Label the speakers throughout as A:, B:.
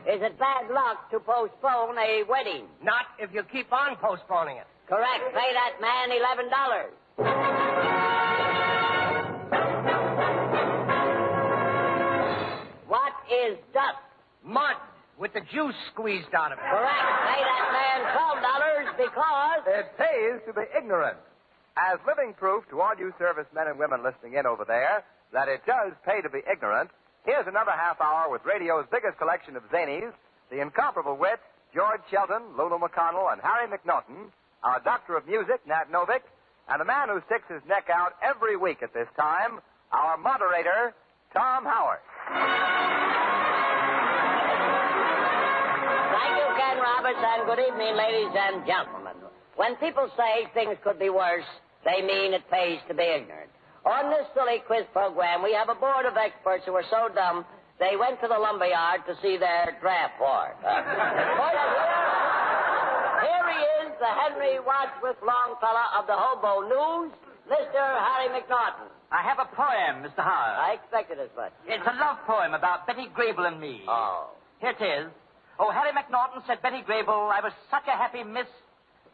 A: Is it bad luck to postpone a wedding?
B: Not if you keep on postponing it.
A: Correct. Pay that man $11. What is dust?
B: Mud with the juice squeezed out of it.
A: Correct. Pay that man $12 because...
C: It pays to be ignorant. As living proof to all you servicemen and women listening in over there that it does pay to be ignorant, here's another half hour with radio's biggest collection of zanies, the incomparable wits, George Shelton, Lulu McConnell, and Harry McNaughton, our doctor of music, Nat Novick, and the man who sticks his neck out every week at this time, our moderator, Tom Howard.
A: Thank you, Ken Roberts, and good evening, ladies and gentlemen. When people say things could be worse, they mean it pays to be ignorant. On this silly quiz program, we have a board of experts who are so dumb they went to the lumberyard to see their draft board. Here he is, the Henry Wadsworth Longfellow of the Hobo News, Mr. Harry McNaughton.
D: I have a poem, Mr. Howard.
A: I expected as much.
D: It's a love poem about Betty Grable and me.
A: Oh.
D: Here it is. Oh, Harry McNaughton, said Betty Grable, I was such a happy miss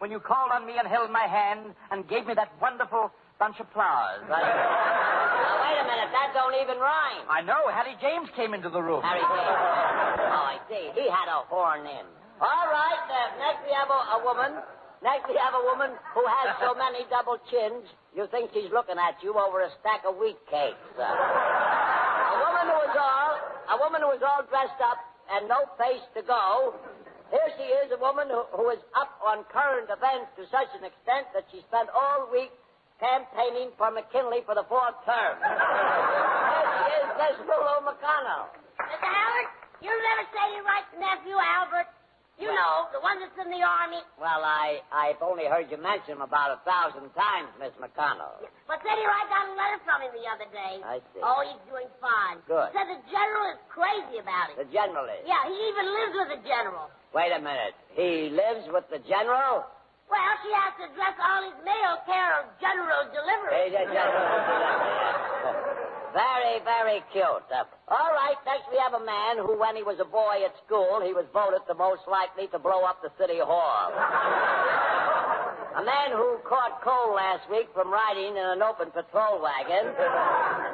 D: when you called on me and held my hand and gave me that wonderful bunch of flowers.
A: Now, wait a minute. That don't even rhyme.
D: I know. Harry James came into the room.
A: Harry James. Oh, I see. He had a horn in. All right. Next we have a woman. Next we have a woman who has so many double chins, you think she's looking at you over a stack of wheat cakes. A woman who is all dressed up and no place to go. Here she is, a woman who is up on current events to such an extent that she spent all week campaigning for McKinley for the fourth term. Here she is, Miss Lulu McConnell.
E: Mr. Howard, you never say you write to nephew Albert. You know, the one that's in the Army.
A: Well, I've only heard you mention him about 1,000 times, Miss McConnell.
E: But then he wrote down a letter from him the other day.
A: I see.
E: Oh, he's doing fine.
A: Good.
E: Said the general is crazy about him.
A: The general is?
E: Yeah, he even lives with the general.
A: Wait a minute. He lives with the general?
E: Well, she has to address all his mail care of general delivery.
A: Very, very cute. All right, next we have a man who, when he was a boy at school, he was voted the most likely to blow up the city hall. A man who caught cold last week from riding in an open patrol wagon.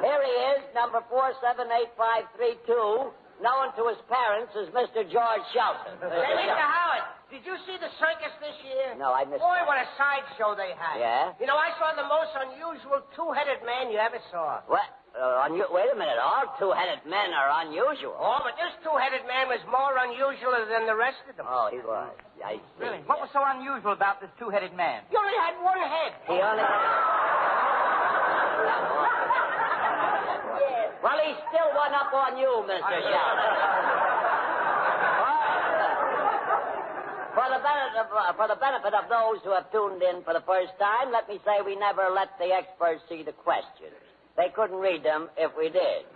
A: Here he is, number 478532, known to his parents as Mr. George Shelton.
B: Hey, Mr. Howard, did you see the circus this year?
A: No, I missed
B: Boy,
A: it.
B: what a sideshow they had.
A: Yeah?
B: You know, I saw the most unusual two-headed man you ever saw.
A: What? Wait a minute. All two-headed men are unusual.
B: Oh, but this two-headed man was more unusual than the rest of them.
A: Oh, he was. I see.
D: Really? What was so unusual about this two-headed man?
B: He only had one head.
A: He only... Well, he's still one up on you, Mr. Shelton. For the benefit of those who have tuned in for the first time, let me say we never let the experts see the questions. They couldn't read them if we did.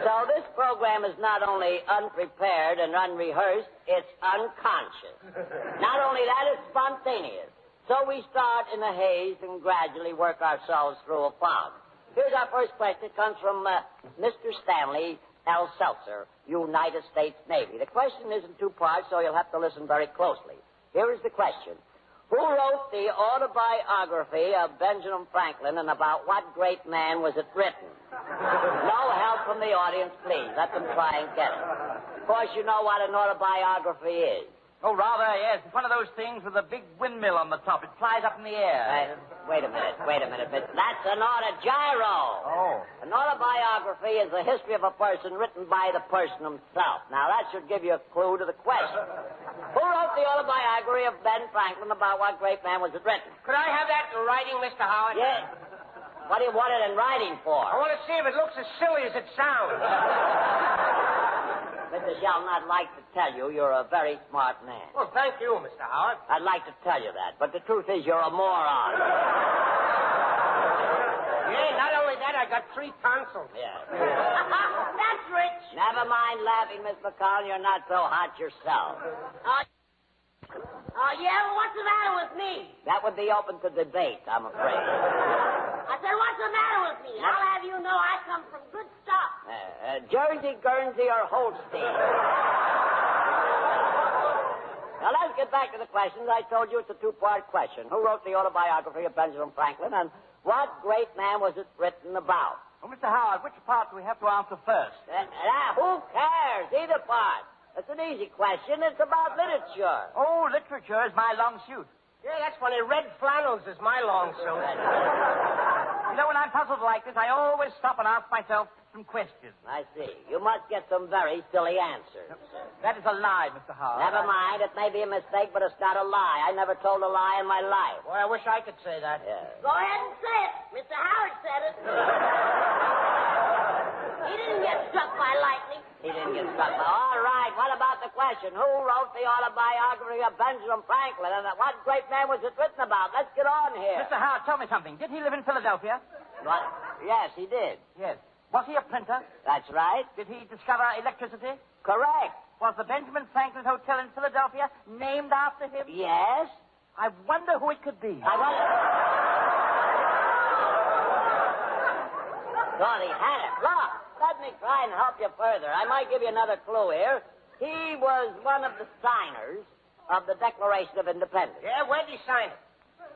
A: So this program is not only unprepared and unrehearsed, it's unconscious. Not only that, it's spontaneous. So we start in a haze and gradually work ourselves through a fog. Here's our first question. It comes from Mr. Stanley L. Seltzer, United States Navy. The question is in two parts, so you'll have to listen very closely. Here is the question. Who wrote the autobiography of Benjamin Franklin, and about what great man was it written? No help from the audience, please. Let them try and get it. Of course, you know what an autobiography is.
D: Oh, rather, yes. It's one of those things with a big windmill on the top. It flies up in the air.
A: Wait a minute, mister. That's an autogyro.
D: Oh.
A: An autobiography is the history of a person written by the person himself. Now, that should give you a clue to the question. Who wrote the autobiography of Ben Franklin, about what great man was it written?
B: Could I have that in writing, Mr. Howard?
A: Yes. What do you want it in writing for?
B: I want to see if it looks as silly as it sounds.
A: Mr. Shelton, I'd like to tell you you're a very smart man.
B: Well, thank you, Mr. Howard.
A: I'd like to tell you that, but the truth is you're a moron.
B: Yeah, not only that, I got 3 tonsils.
A: Yeah.
E: That's rich.
A: Never mind laughing, Miss McConnell. You're not so hot yourself.
E: Oh, yeah? Well, what's the matter with me?
A: That would be open to debate, I'm afraid.
E: I said, what's the matter with me? I'll have you know I come from good stock.
A: Jersey, Guernsey, or Holstein? Now, let's get back to the questions. I told you it's a two-part question. Who wrote the autobiography of Benjamin Franklin, and what great man was it written about?
D: Oh, Mr. Howard, which part do we have to answer first?
A: Who cares? Either part. It's an easy question. It's about literature.
D: Oh, literature is my long suit.
B: Yeah, that's funny. Red flannels is my long suit.
D: You know, when I'm puzzled like this, I always stop and ask myself some questions.
A: I see. You must get some very silly answers.
D: That is a lie, Mr. Howard.
A: Never mind. It may be a mistake, but it's not a lie. I never told a lie in my life.
B: Boy, I wish I could say that.
A: Yeah.
E: Go ahead and say it. Mr. Howard said it. He didn't get struck by lightning.
A: He didn't get struck. All right. What about the question? Who wrote the autobiography of Benjamin Franklin? And what great man was it written about? Let's get on here.
D: Mr. Howard, tell me something. Did he live in Philadelphia?
A: What? Yes, he did.
D: Yes. Was he a printer?
A: That's right.
D: Did he discover electricity?
A: Correct.
D: Was the Benjamin Franklin Hotel in Philadelphia named after him?
A: Yes.
D: I wonder who it could be.
A: I wonder. Thought he had it. Look, let me try and help you further. I might give you another clue here. He was one of the signers of the Declaration of Independence.
B: Yeah, where'd he sign it?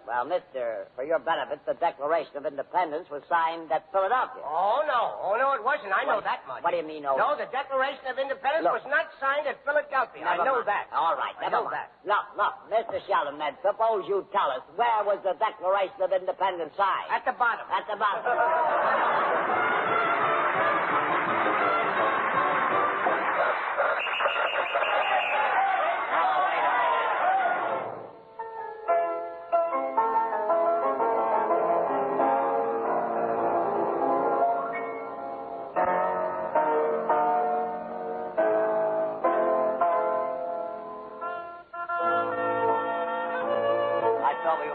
A: Well, mister, for your benefit, the Declaration of Independence was signed at Philadelphia.
B: Oh, no, it wasn't. I know that much.
A: What do you mean, no?
B: No, the Declaration of Independence
A: Look.
B: was not signed at Philadelphia. I know that.
A: All right,
B: I
A: never
B: know
A: mind.
B: that.
A: Look, Mr. Sheldon, then, suppose you tell us, where was the Declaration of Independence signed?
B: At the bottom.
A: At the bottom.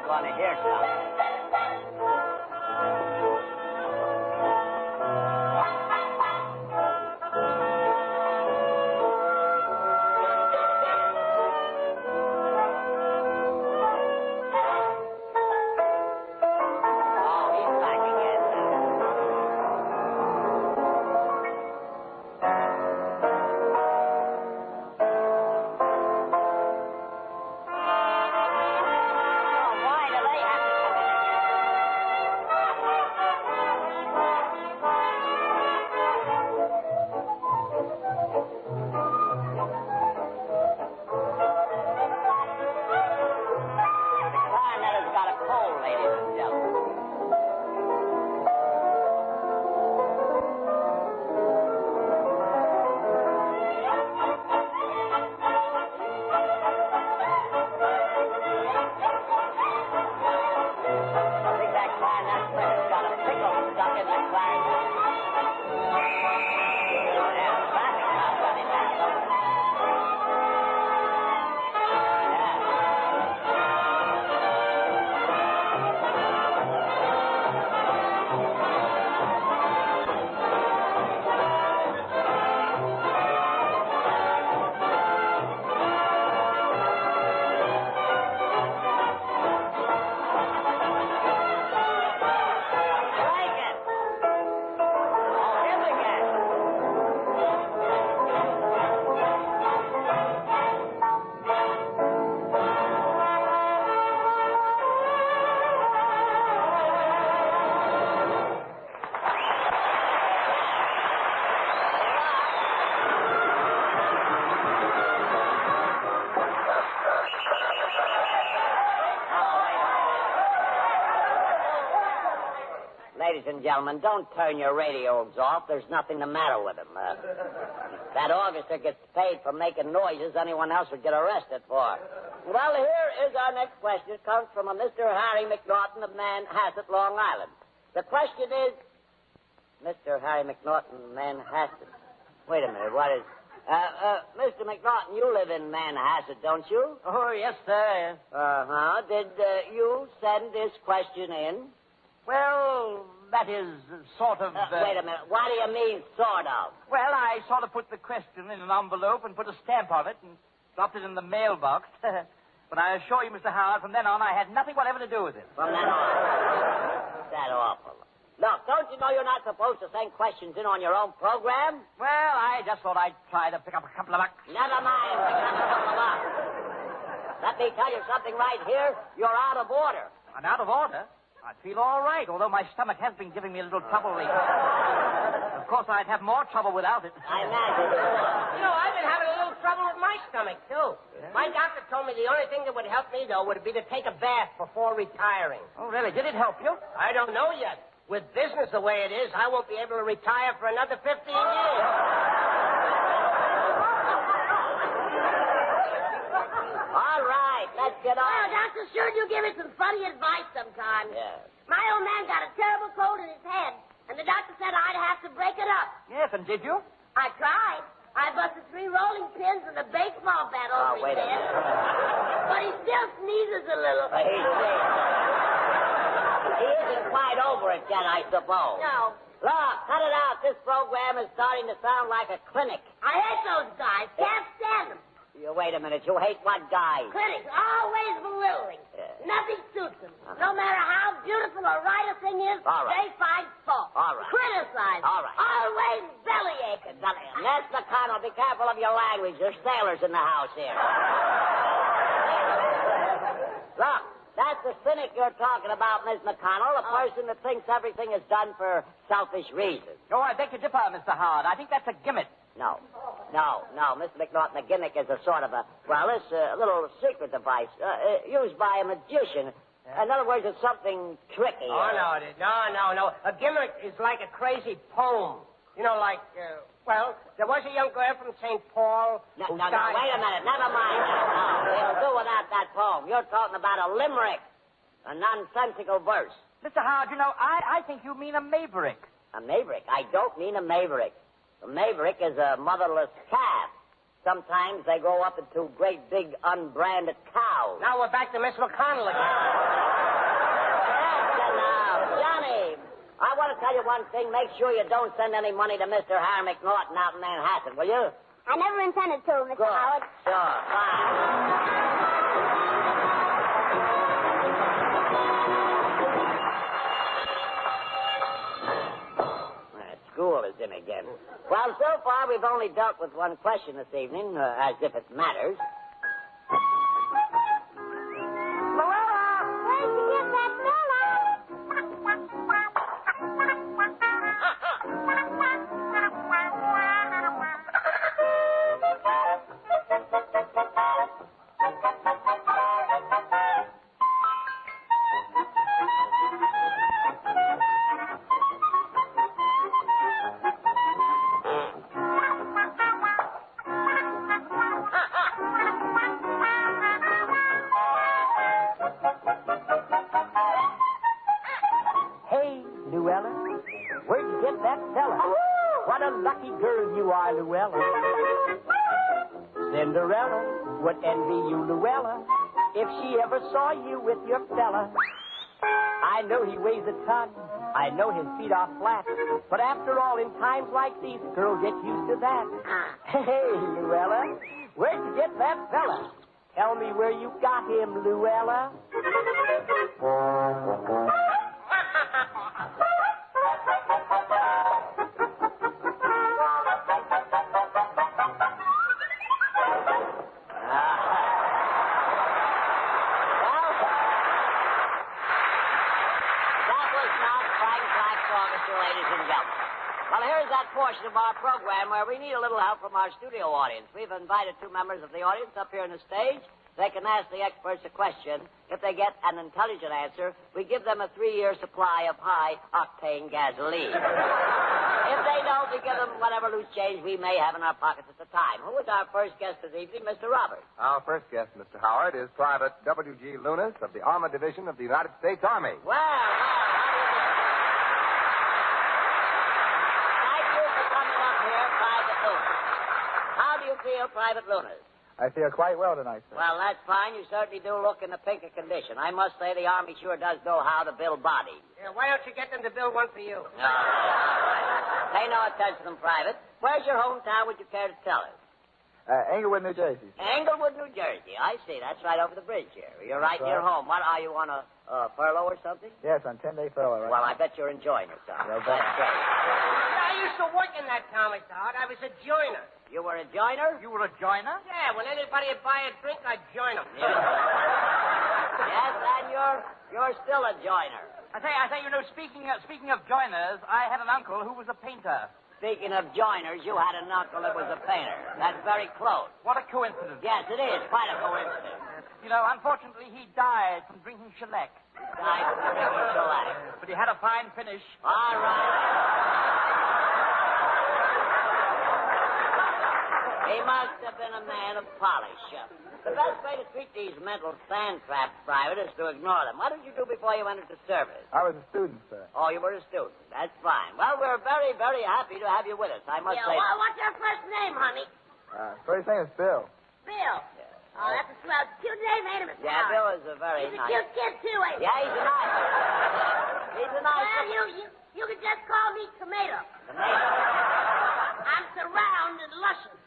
A: Want to hear something. Oh, he's back again why do they have to come in again? The clarinet's got a cold, ladies and gentlemen. I think that clarinet player's got a pickle stuck in the clarinet. Yeah, traffic cop running down. Break it! Oh, him again. Ladies and gentlemen, don't turn your radios off. There's nothing the matter with them. That orchestra gets paid for making noises anyone else would get arrested for. Well, here is our next question. It comes from a Mr. Harry McNaughton of Manhasset, Long Island. The question is, Mr. Harry McNaughton, Manhasset. Wait a minute, what is... Mr. McNaughton, you live in Manhasset, don't you?
D: Oh, yes, sir.
A: Uh-huh. Did you send this question in?
D: Well, that is sort of...
A: Wait a minute. What do you mean, sort of?
D: Well, I sort of put the question in an envelope and put a stamp on it and dropped it in the mailbox. But I assure you, Mr. Howard, from then on, I had nothing whatever to do with it.
A: From then on. Is that awful? Look, don't you know you're not supposed to send questions in on your own program?
D: Well, I just thought I'd try to pick up a couple of bucks.
A: Never mind picking up a couple of bucks. Let me tell you something right here. You're out of order.
D: I'm out of order. I feel all right, although my stomach has been giving me a little trouble lately. Of course, I'd have more trouble without it.
A: I imagine you would.
B: You know, I've been having a little trouble with my stomach, too. Yeah. My doctor told me the only thing that would help me, though, would be to take a bath before retiring.
D: Oh, really? Did it help you?
B: I don't know yet. With business the way it is, I won't be able to retire for another 15 years.
A: All right, let's get on.
E: Well, Doctor, sure you give me some funny advice sometimes.
A: Yeah.
E: My old man got a terrible cold in his head, and the doctor said I'd have to break it up.
D: Yes, and did you?
E: I tried. I busted 3 rolling pins and a baseball bat over his
A: wait a
E: head.
A: minute.
E: But he still sneezes a little.
A: He isn't quite over it yet, I suppose.
E: No.
A: Look, cut it out. This program is starting to sound like a clinic.
E: I hate those guys. Can't stand them.
A: You wait a minute. You hate what guys?
E: Clinics, always belittling. Nothing suits them. No matter how beautiful or right a thing is,
A: All right.
E: they find fault.
A: All right.
E: Criticize.
A: All right.
E: Always bellyaching.
A: Miss McConnell, be careful of your language. There's sailors in the house here. Look, that's the cynic you're talking about, Miss McConnell, a person that thinks everything is done for selfish reasons.
D: Oh, I beg to differ, Mr. Howard. I think that's a gimmick.
A: No, Mr. McNaughton, the gimmick is a sort of a little secret device used by a magician. In other words, it's something tricky.
B: Oh, no, it is. No. A gimmick is like a crazy poem. You know, like, there was a young girl from St. Paul
A: No,
B: who
A: wait a minute. Never mind that. No, it'll do without that poem. You're talking about a limerick, a nonsensical verse.
D: Mr. Howard, you know, I think you mean a maverick.
A: A maverick? I don't mean a maverick. A maverick is a motherless calf. Sometimes they grow up into great big unbranded cows.
B: Now we're back to Miss McConnell again.
A: Now, Johnny, I want to tell you one thing. Make sure you don't send any money to Mr. Harry McNaughton out in Manhattan, will you?
E: I never intended to, Mr.
A: Good.
E: Howard.
A: Sure, fine. School is in again. Well, so far we've only dealt with one question this evening, as if it matters.
E: Luella! Where'd you get that
D: Where'd you get that fella? What a lucky girl you are, Luella. Cinderella would envy you, Luella, if she ever saw you with your fella. I know he weighs a ton. I know his feet are flat. But after all, in times like these, girls get used to that. Hey, Luella, where'd you get that fella? Tell me where you got him, Luella.
A: Portion of our program where we need a little help from our studio audience. We've invited 2 members of the audience up here on the stage. They can ask the experts a question. If they get an intelligent answer, we give them a 3-year supply of high-octane gasoline. If they don't, we give them whatever loose change we may have in our pockets at the time. Who is our first guest this evening, Mr. Roberts?
C: Our first guest, Mr. Howard, is Private W.G. Lunas of the Armored Division of the United States Army.
A: How do you feel, Private Lunas?
F: I feel quite well tonight, sir.
A: Well, that's fine. You certainly do look in the pink of condition. I must say the Army sure does know how to build bodies.
B: Yeah, why don't you get them to build one for you?
A: No. Pay no attention to them, Private. Where's your hometown? Would you care to tell us?
F: Englewood, New Jersey.
A: Englewood, New Jersey. I see. That's right over the bridge here. You're right
F: That's
A: near
F: right.
A: home. What, are you on a furlough or something?
F: Yes, on 10-day furlough, right?
A: Well, I bet you're enjoying yourself.
F: Yeah,
A: That's great.
B: I used to work in that town, Mr. Hart. I was a joiner.
A: You were a joiner?
G: You were a joiner?
B: Yeah, when anybody would buy a drink, I'd join them.
A: Yes. Yes, and you're still a joiner.
G: I say, you know, speaking of joiners, I had an uncle who was a painter.
A: Speaking of joiners, you had an uncle that was a painter. That's very close.
G: What a coincidence.
A: Yes, it is. Quite a coincidence.
G: You know, unfortunately, he died from drinking shellac.
A: Nice to bring you to life.
G: But he had a fine finish.
A: All right. He must have been a man of polish. The best way to treat these mental sand traps, Private, is to ignore them. What did you do before you entered the service?
F: I was a student, sir.
A: Oh, you were a student. That's fine. Well, we're very, very happy to have you with us, I must say.
E: Well, what's your first name, honey?
F: First name is Bill.
E: Bill. Oh, that's a swell, cute name, ain't it, Mr.
A: Yeah,
E: Howard?
A: Bill is a very
E: He's a
A: nice...
E: cute kid, too, ain't he?
A: Yeah, he's a nice... He's a nice...
E: Well, you could just call me Tomato.
A: Tomato.
E: I'm surround and luscious.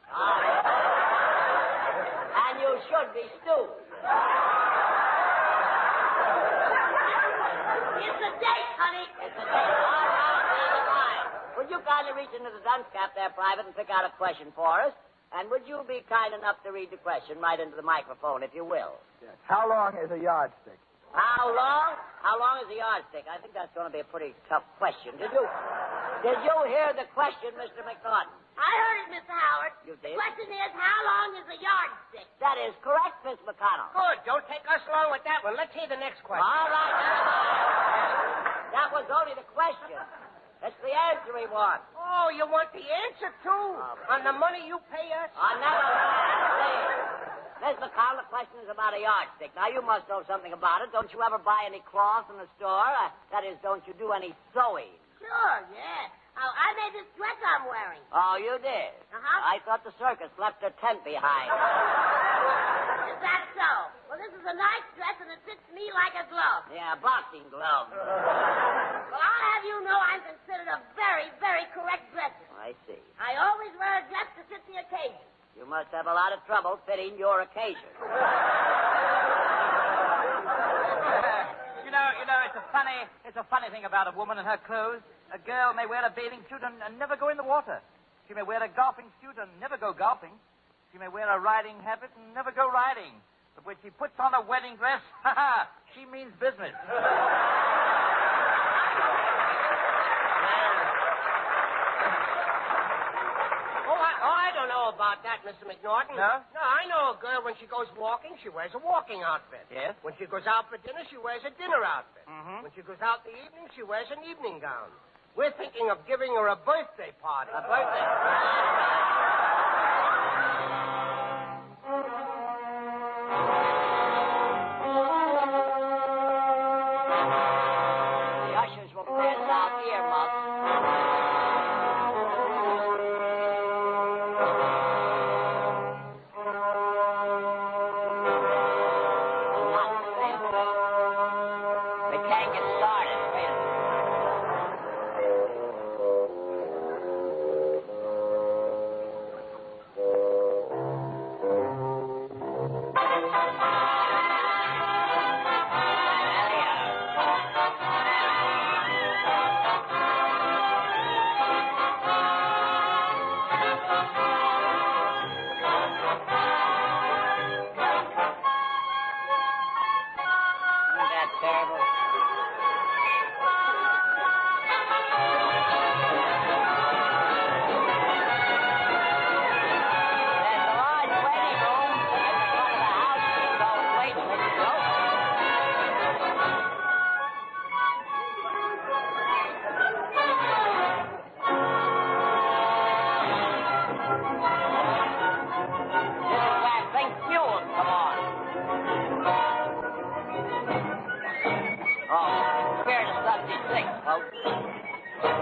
A: And you should be stewed.
E: It's a date, honey.
A: It's a date. All right. Would you kindly reach into the dunce cap there, Private, and pick out a question for us? And would you be kind enough to read the question right into the microphone, if you will?
F: Yes. How long is a yardstick?
A: How long? How long is the yardstick? I think that's going to be a pretty tough question. Did you hear the question, Mr. McNaughton?
E: I heard it, Mr. Howard.
A: You did?
E: The question is, how long is a yardstick?
A: That is correct, Miss McConnell.
B: Good. Don't take us long with that one. Let's hear the next question.
A: All right, never mind. That was only the question. It's the answer we want.
B: Oh, you want the answer, too? On the money you pay us?
A: Never mind, please. Miss McConnell, the question is about a yardstick. Now, you must know something about it. Don't you ever buy any cloth in the store? That is, don't you do any sewing?
E: Sure, yeah. Oh, I made this dress I'm wearing.
A: Oh, you did?
E: Uh-huh.
A: I thought the circus left their tent behind.
E: Is that so? Well, this is a nice dress, and it fits me like a glove.
A: Yeah, boxing glove.
E: Well, I'll have you know I'm considered a very, very correct dresser.
A: I see.
E: I always wear a dress to fit the occasion.
A: You must have a lot of trouble fitting your occasion.
G: You know, it's a funny thing about a woman and her clothes. A girl may wear a bathing suit and never go in the water. She may wear a golfing suit and never go golfing. She may wear a riding habit and never go riding. But when she puts on a wedding dress, she means business.
B: I don't know about that, Mr. McNaughton.
G: No?
B: No, I know a girl, when she goes walking, she wears a walking outfit.
G: Yes?
B: When she goes out for dinner, she wears a dinner outfit.
G: Mm-hmm.
B: When she goes out in the evening, she wears an evening gown. We're thinking of giving her a birthday party.
A: A birthday. The ushers will pass out earmuffs. We can't get started. Wait a minute. Isn't that terrible? There's a large waiting room at the front of the house. You can go and wait when you go. This is where St. Mules come on. Oh, Spirit of 76, folks.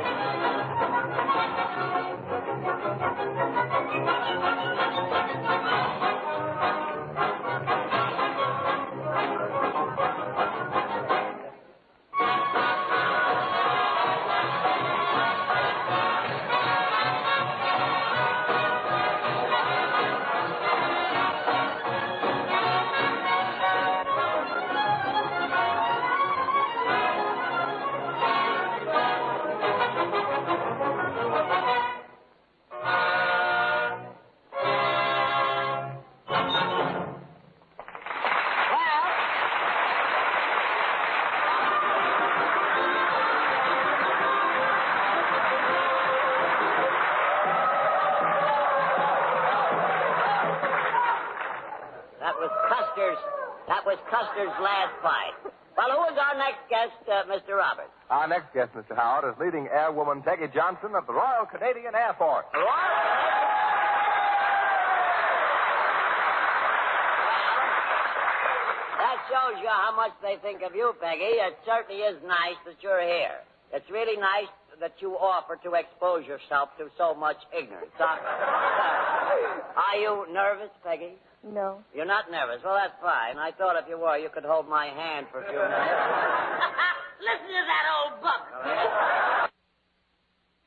A: youngster's last fight. Well, who is our next guest, Mr. Roberts?
C: Our next guest, Mr. Howard, is leading airwoman Peggy Johnson of the Royal Canadian Air Force.
A: That shows you how much they think of you, Peggy. It certainly is nice that you're here. It's really nice that you offer to expose yourself to so much ignorance. Are you nervous, Peggy?
H: No.
A: You're not nervous. Well, that's fine. I thought if you were, you could hold my hand for a few minutes.
E: Listen to that old buck.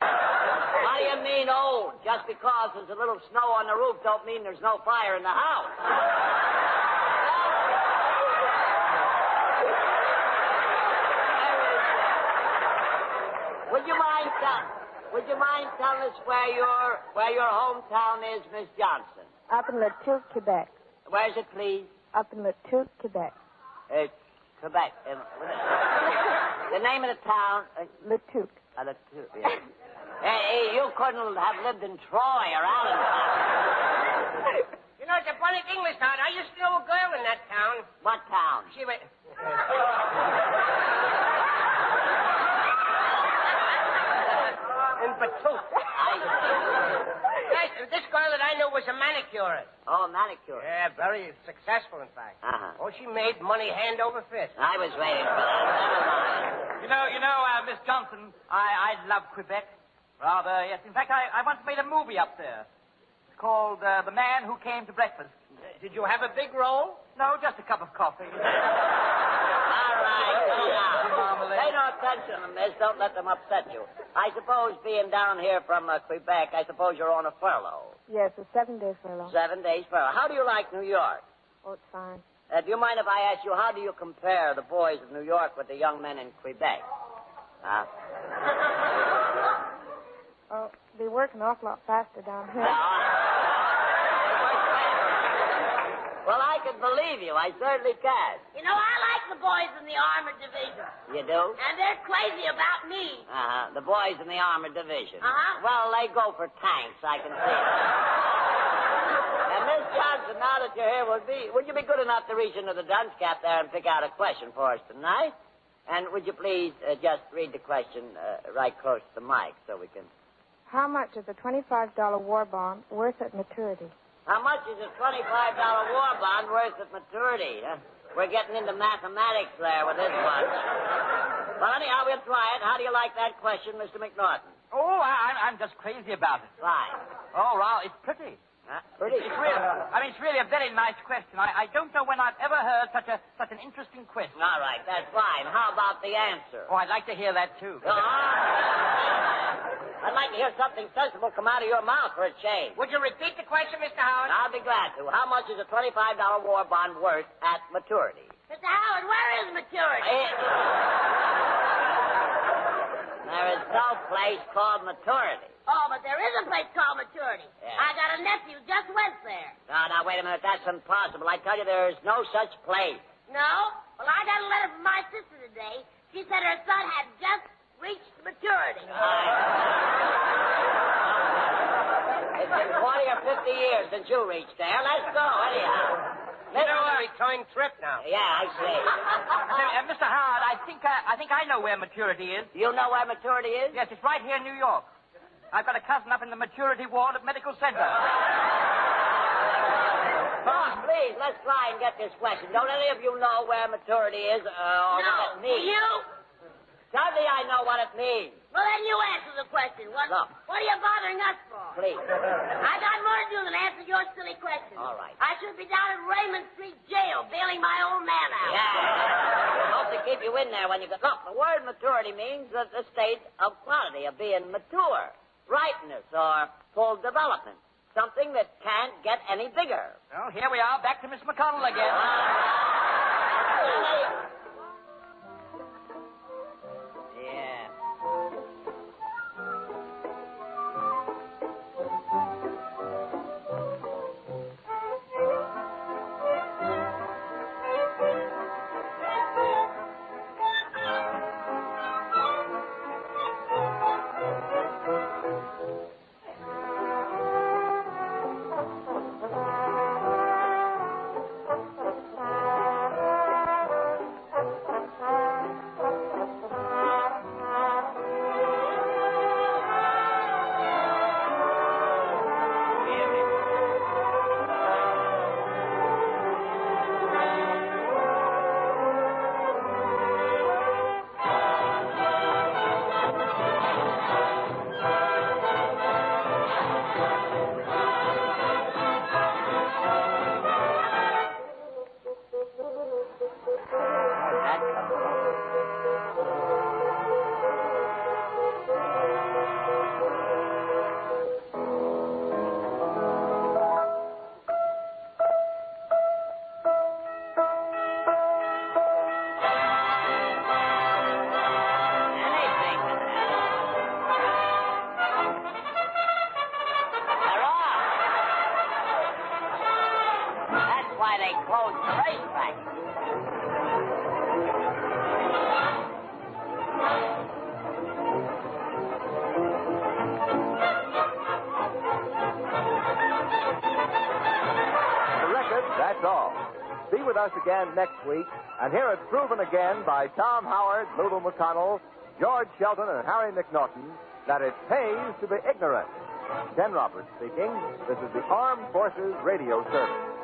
A: What do you mean old? Just because there's a little snow on the roof don't mean there's no fire in the house. Would you mind telling us where your hometown is, Miss Johnson?
H: Up in Latuque, Quebec.
A: Where's it, please?
H: Up in Latuque, Quebec.
A: It's Quebec. The name of the town?
H: Latuque.
A: Latuque, yeah. Hey, you couldn't have lived in Troy or Allentown.
B: You know, it's a funny thing, Miss Howard. I used to know a girl in that town.
A: What town?
B: She was... in Batoot. Yes, this girl that I knew was a manicurist.
A: Oh, manicure.
B: Yeah, very successful, in fact.
A: Uh-huh.
B: Oh, she made money hand over fist.
A: I was waiting for that. Never mind.
G: Miss Johnson, I love Quebec. Rather, yes. In fact, I once made a movie up there. It's called The Man Who Came to Breakfast.
B: Did you have a big role?
G: No, just a cup of coffee.
A: All right, go down. Pay no attention to miss. Don't let them upset you. I suppose, being down here from Quebec, I suppose you're on a furlough.
H: Yes, a 7-day furlough.
A: 7 days furlough. How do you like New York?
H: Oh, it's fine.
A: Do you mind if I ask you, how do you compare the boys of New York with the young men in Quebec?
H: Oh, they work an awful lot faster down here.
A: Well, I can believe you. I certainly can.
E: You know, I like the boys in the Armored Division.
A: You do?
E: And they're crazy about me.
A: The boys in the Armored Division.
E: Uh-huh.
A: Well, they go for tanks, I can see. And Miss Johnson, now that you're here, would you be good enough to reach into the dunce cap there and pick out a question for us tonight? And would you please just read the question right close to the mic so we can...
H: How much is a $25 war bond worth at maturity?
A: How much is a $25 war bond worth at maturity? We're getting into mathematics there with this one. Well, anyhow, we'll try it. How do you like that question, Mr. McNaughton?
G: Oh, I'm just crazy about it.
A: Fine.
G: Oh, well, it's pretty.
A: Pretty.
G: It's really a very nice question. I don't know when I've ever heard such an interesting question.
A: All right, that's fine. How about the answer?
G: Oh, I'd like to hear that, too.
A: I'd like to hear something sensible come out of your mouth for a change.
B: Would you repeat the question, Mr. Howard?
A: I'll be glad to. How much is a $25 war bond worth at maturity?
E: Mr. Howard, where is maturity?
A: There is no place called maturity.
E: Oh, but there is a place called maturity.
A: Yeah.
E: I got a nephew just went there.
A: Now, wait a minute. That's impossible. I tell you, there is no such place.
E: No? Well, I got a letter from my sister today. She said her son had just reached maturity.
A: It's been 40 or 50 years since you reached there. Let's go, anyhow.
B: You know, a return trip now.
A: Yeah, I see.
G: Mr. Howard, I think I know where maturity is.
A: You know where maturity is?
G: Yes, it's right here in New York. I've got a cousin up in the maturity ward at Medical Center.
A: Boss, please, let's try and get this question. Don't any of you know where maturity is or what it means?
E: You?
A: Certainly I know what it means.
E: Well, then you answer the question. What are you bothering us for?
A: Please.
E: I got more to do than answer your silly question.
A: All right.
E: I should be down at Raymond Street Jail bailing my old man out.
A: Yeah. Hope to keep you in there when you go. Look, the word maturity means the state of quality, of being mature, ripeness, or full development. Something that can't get any bigger.
G: Well, here we are, back to Miss McConnell again.
A: Yeah. opposed to racetrack.
C: The record, that's all. Be with us again next week and hear it proven again by Tom Howard, Lulu McConnell, George Shelton, and Harry McNaughton that it pays to be ignorant. Ken Roberts speaking. This is the Armed Forces Radio Service.